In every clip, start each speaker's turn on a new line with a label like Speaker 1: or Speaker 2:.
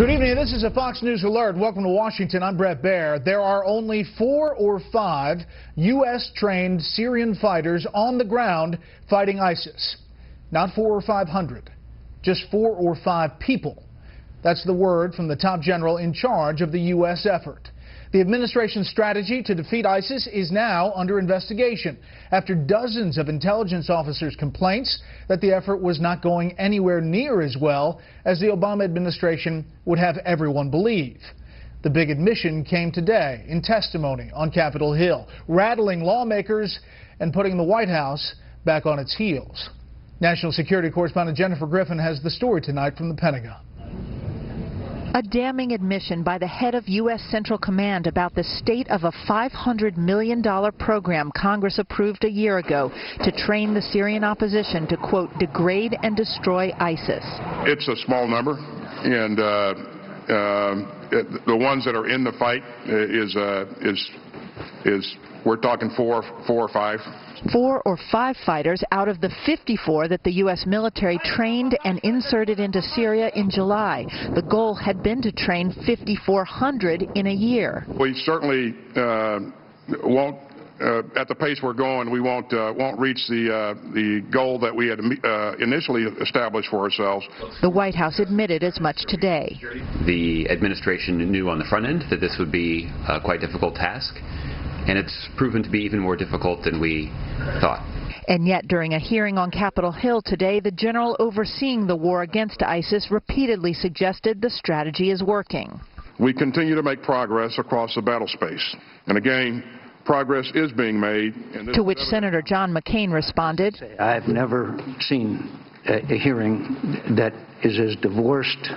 Speaker 1: Good evening. This is a Fox News alert. Welcome to Washington. I'm Brett Baer. There are only 4 or 5 U.S.-trained Syrian fighters on the ground fighting ISIS. Not 400 or 500, just 4 or 5 people. That's the word from the top general in charge of the U.S. effort. The administration's strategy to defeat ISIS is now under investigation after dozens of intelligence officers' complaints that the effort was not going anywhere near as well as the Obama administration would have everyone believe. The big admission came today in testimony on Capitol Hill, rattling lawmakers and putting the White House back on its heels. National security correspondent Jennifer Griffin has the story tonight from the Pentagon.
Speaker 2: A damning admission by the head of U.S. Central Command about the state of a $500 million program Congress approved a year ago to train the Syrian opposition to, quote, degrade and destroy ISIS.
Speaker 3: It's a small number, and the ones that are in the fight is we're talking 4 or 5.
Speaker 2: 4 or 5 fighters out of the 54 that the U.S. military trained and inserted into Syria in July. The goal had been to train 5,400 in a year.
Speaker 3: We certainly won't, at the pace we're going, we won't reach the goal that we had initially established for ourselves.
Speaker 2: The White House admitted as much today.
Speaker 4: The administration knew on the front end that this would be a quite difficult task, and it's proven to be even more difficult than we thought.
Speaker 2: And yet, during a hearing on Capitol Hill today, the general overseeing the war against ISIS repeatedly suggested the strategy is working.
Speaker 3: We continue to make progress across the battle space. And again, progress is being made.
Speaker 2: To which Senator John McCain responded,
Speaker 5: I've never seen a hearing that is as divorced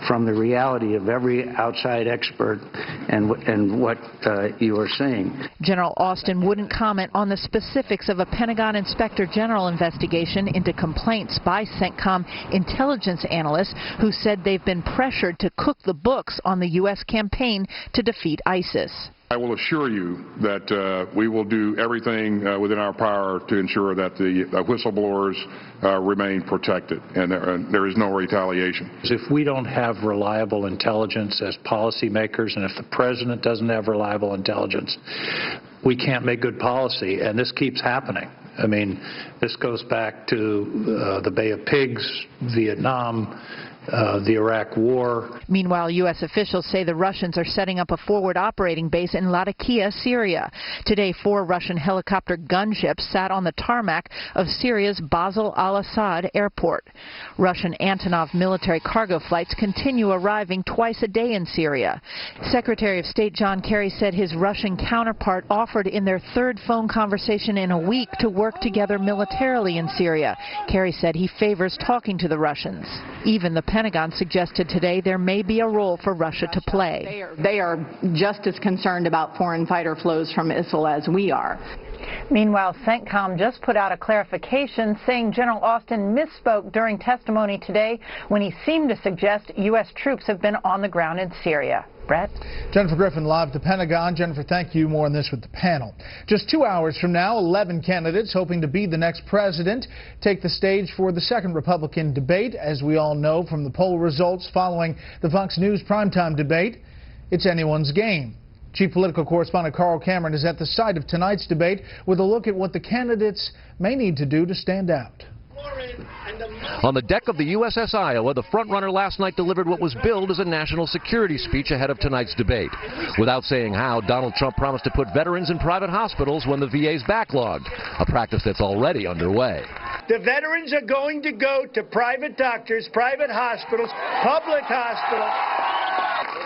Speaker 5: from the reality of every outside expert and what you are saying.
Speaker 2: General Austin wouldn't comment on the specifics of a Pentagon Inspector General investigation into complaints by CENTCOM intelligence analysts who said they've been pressured to cook the books on the U.S. campaign to defeat ISIS.
Speaker 3: I will assure you that we will do everything within our power to ensure that the whistleblowers remain protected and there is no retaliation.
Speaker 6: If we don't have reliable intelligence as policymakers, and if the president doesn't have reliable intelligence, we can't make good policy, and this keeps happening. I mean, this goes back to the Bay of Pigs, Vietnam, the Iraq War.
Speaker 2: Meanwhile, U.S. officials say the Russians are setting up a forward operating base in Latakia, Syria. Today, 4 Russian helicopter gunships sat on the tarmac of Syria's Basel al-Assad airport. Russian Antonov military cargo flights continue arriving twice a day in Syria. Secretary of State John Kerry said his Russian counterpart offered in their 3rd phone conversation in a week to work together militarily in Syria. Kerry said he favors talking to the Russians. Even the Pentagon suggested today there may be a role for Russia to play.
Speaker 7: They are just as concerned about foreign fighter flows from ISIL as we are.
Speaker 8: Meanwhile, CENTCOM just put out a clarification saying General Austin misspoke during testimony today when he seemed to suggest U.S. troops have been on the ground in Syria. Brett?
Speaker 1: Jennifer Griffin live at the Pentagon. Jennifer, thank you. More on this with the panel. Just 2 hours from now, 11 candidates hoping to be the next president take the stage for the second Republican debate. As we all know from the poll results following the Fox News primetime debate, it's anyone's game. Chief political correspondent Carl Cameron is at the site of tonight's debate with a look at what the candidates may need to do to stand out.
Speaker 9: On the deck of the USS Iowa, the frontrunner last night delivered what was billed as a national security speech ahead of tonight's debate. Without saying how, Donald Trump promised to put veterans in private hospitals when the VA's backlogged, a practice that's already underway.
Speaker 10: The veterans are going to go to private doctors, private hospitals, public hospitals,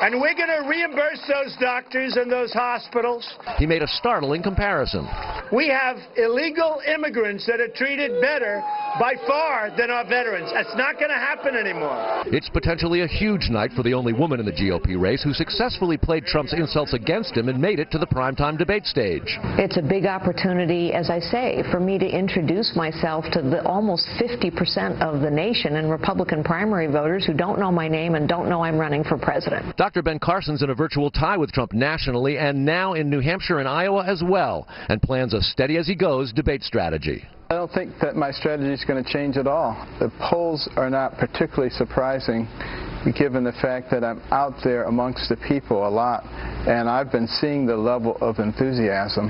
Speaker 10: and we're going to reimburse those doctors and those hospitals.
Speaker 9: He made a startling comparison.
Speaker 10: We have illegal immigrants that are treated better by far than our veterans. That's not going to happen anymore.
Speaker 9: It's potentially a huge night for the only woman in the GOP race who successfully played Trump's insults against him and made it to the primetime debate stage.
Speaker 11: It's a big opportunity, as I say, for me to introduce myself to the almost 50% of the nation and Republican primary voters who don't know my name and don't know I'm running for president.
Speaker 9: Dr. Ben Carson's in a virtual tie with Trump nationally and now in New Hampshire and Iowa as well, and plans a steady-as-he-goes debate strategy.
Speaker 12: I don't think that my strategy is going to change at all. The polls are not particularly surprising given the fact that I'm out there amongst the people a lot, and I've been seeing the level of enthusiasm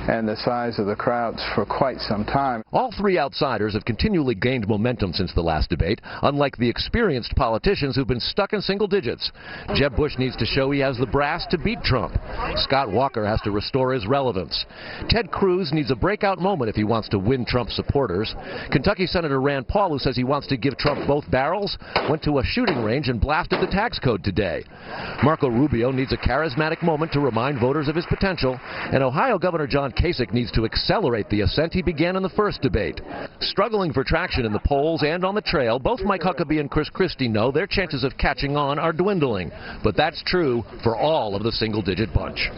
Speaker 12: and the size of the crowds for quite some time.
Speaker 9: All three outsiders have continually gained momentum since the last debate, unlike the experienced politicians who've been stuck in single digits. Jeb Bush needs to show he has the brass to beat Trump. Scott Walker has to restore his relevance. Ted Cruz needs a breakout moment if he wants to win Trump supporters. Kentucky Senator Rand Paul, who says he wants to give Trump both barrels, went to a shooting range and blasted the tax code today. Marco Rubio needs a charismatic moment to remind voters of his potential, and Ohio Governor John Kasich needs to accelerate the ascent he began in the first debate. Struggling for traction in the polls and on the trail, both Mike Huckabee and Chris Christie know their chances of catching on are dwindling. But that's true for all of the single-digit bunch.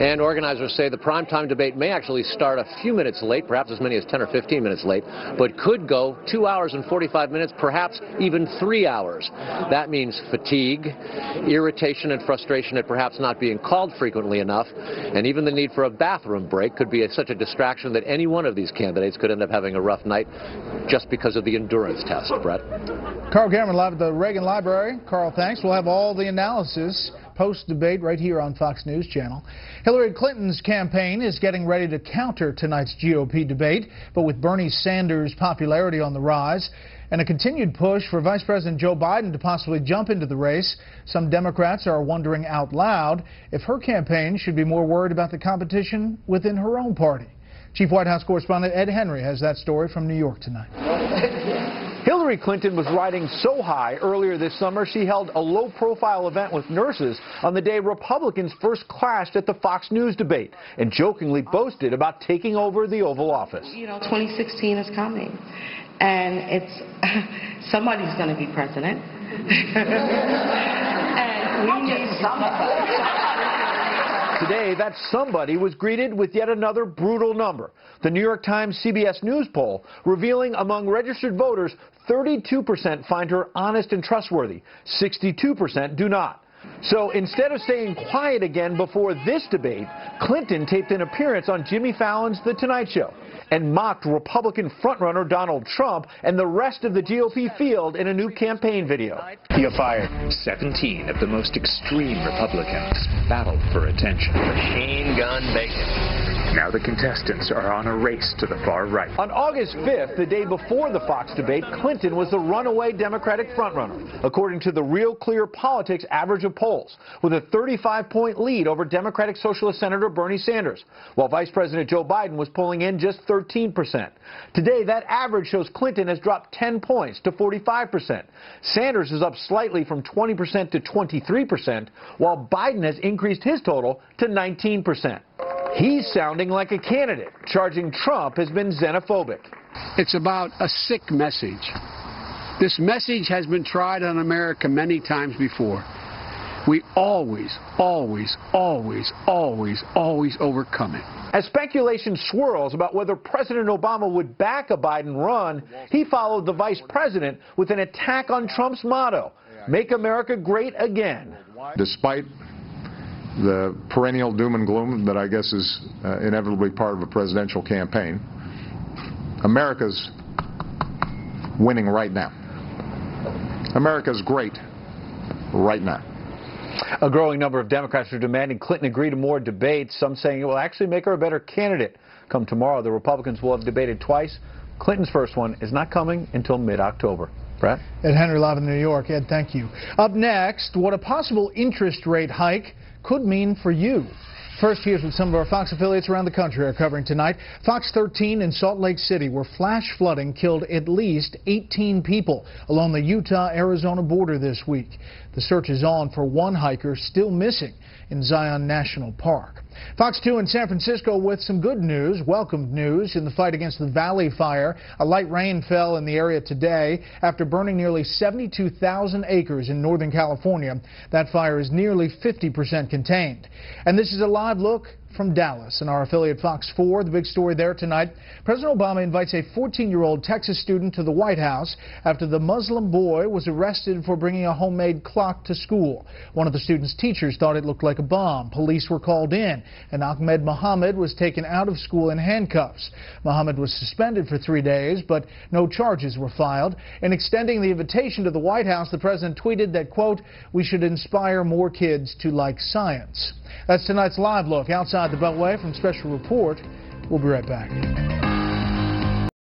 Speaker 9: And organizers say the primetime debate may actually start a few minutes late, perhaps as many as 10 or 15 minutes late, but could go 2 hours and 45 minutes, perhaps even 3 hours. That means fatigue, irritation and frustration at perhaps not being called frequently enough, and even the need for a bathroom break could be such a distraction that any one of these candidates could end up having a rough night just because of the endurance test. Brett?
Speaker 1: Carl Cameron live at the Reagan Library. Carl, thanks. We'll have all the analysis post-debate right here on Fox News Channel. Hillary Clinton's campaign is getting ready to counter tonight's GOP debate, but with Bernie Sanders' popularity on the rise and a continued push for Vice President Joe Biden to possibly jump into the race, some Democrats are wondering out loud if her campaign should be more worried about the competition within her own party. Chief White House correspondent Ed Henry has that story from New York tonight.
Speaker 13: Hillary Clinton was riding so high earlier this summer she held a low-profile event with nurses on the day Republicans first clashed at the Fox News debate and jokingly boasted about taking over the Oval Office.
Speaker 14: You know, 2016 is coming, and it's somebody's going to be president. And we need somebody.
Speaker 13: Today, that somebody was greeted with yet another brutal number. The New York Times CBS News poll revealing among registered voters, 32% find her honest and trustworthy, 62% do not. So instead of staying quiet again before this debate, Clinton taped an appearance on Jimmy Fallon's The Tonight Show and mocked Republican frontrunner Donald Trump and the rest of the GOP field in a new campaign video.
Speaker 15: You're fired. 17 of the most extreme Republicans battled for attention. Machine gun bacon. Now the contestants are on a race to the far right.
Speaker 13: On August 5th, the day before the Fox debate, Clinton was the runaway Democratic frontrunner, according to the Real Clear Politics average of polls, with a 35-point lead over Democratic Socialist Senator Bernie Sanders, while Vice President Joe Biden was polling in just 13%. Today, that average shows Clinton has dropped 10 points to 45%. Sanders is up slightly from 20% to 23%, while Biden has increased his total to 19%. He's sounding like a candidate, charging Trump has been xenophobic.
Speaker 16: It's about a sick message. This message has been tried on America many times before. We always overcome it.
Speaker 13: As speculation swirls about whether President Obama would back a Biden run, he followed the vice president with an attack on Trump's motto, "Make America Great Again."
Speaker 3: Despite the perennial doom and gloom that I guess is inevitably part of a presidential campaign, America's winning right now. America's great right now.
Speaker 13: A growing number of Democrats are demanding Clinton agree to more debates, some saying it will actually make her a better candidate. Come tomorrow, the Republicans will have debated twice. Clinton's first one is not coming until mid-October. Brett?
Speaker 1: Ed Henry live in New York. Ed, thank you. Up next, what a possible interest rate hike could mean for you. First, here's what some of our Fox affiliates around the country are covering tonight. Fox 13 in Salt Lake City, where flash flooding killed at least 18 people along the Utah-Arizona border this week. The search is on for one hiker still missing in Zion National Park. Fox 2 in San Francisco with some good news, welcomed news in the fight against the Valley Fire. A light rain fell in the area today after burning nearly 72,000 acres in Northern California. That fire is nearly 50% contained. And this is a live look from Dallas. And our affiliate Fox 4, the big story there tonight, President Obama invites a 14-year-old Texas student to the White House after the Muslim boy was arrested for bringing a homemade clock to school. One of the student's teachers thought it looked like a bomb. Police were called in, and Ahmed Mohammed was taken out of school in handcuffs. Mohammed was suspended for 3 days, but no charges were filed. In extending the invitation to the White House, the president tweeted that, quote, "We should inspire more kids to like science." That's tonight's live look outside the Beltway from Special Report. We'll be right back.